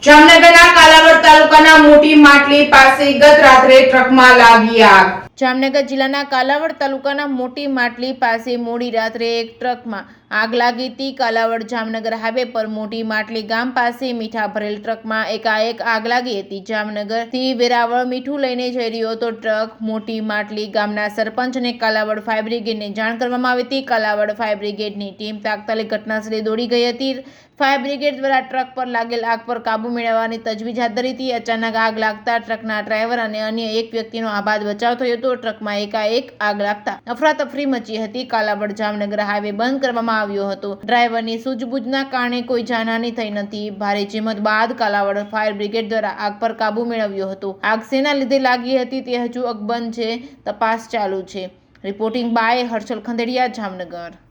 જામનગરના કાલાવડ તાલુકાના મોટી માટલી પાસે ગત રાત્રે ટ્રકમાં લાગી આગ। જામનગર જિલ્લાના કાલાવડ તાલુકાના મોટી માટલી પાસે મોડી રાત્રે એક ટ્રકમાં આગ લાગી હતી। કાલાવડ જામનગર હાઈવે પર મોટી માટલી ગામ પાસે મીઠા ભરેલ ટ્રકમાં એકાએક આગ લાગી હતી। જામનગરથી વેરાવળ મીઠું લઈને જઈ રહ્યો હતો ટ્રક। મોટી માટલી ગામના સરપંચ અને કાલાવડ ફાયર બ્રિગેડને જાણ કરવામાં આવી હતી। કાલાવડ ફાયર બ્રિગેડની ટીમ તાત્કાલિક ઘટનાસ્થળે દોડી ગઈ હતી। ફાયર બ્રિગેડ દ્વારા ટ્રક પર લાગેલ આગ પર કાબુ મેળવવાની તજવીજ હાથ ધરી હતી। અચાનક આગ લાગતા ટ્રકના ડ્રાઈવર અને અન્ય એક વ્યક્તિનો આબાદ બચાવ થયો હતો। ટ્રકમાં એકાએક આગ લાગતા અફરાતફરી મચી હતી। કાલાવડ જામનગર હાઈવે બંધ કરવામાં આવ્યો હતો। ડ્રાઈવરની સૂઝબૂછના કારણે કોઈ જાનહાની થઈ નથી। ભારે જહેમત બાદ કાલાવડ ફાયર બ્રિગેડ દ્વારા આગ પર કાબુ મેળવ્યો હતો। આગ શેના લીધે લાગી હતી તે હજુ અકબંધ છે, તપાસ ચાલુ છે। Reporting by Harshal Khanderia, Jamnagar.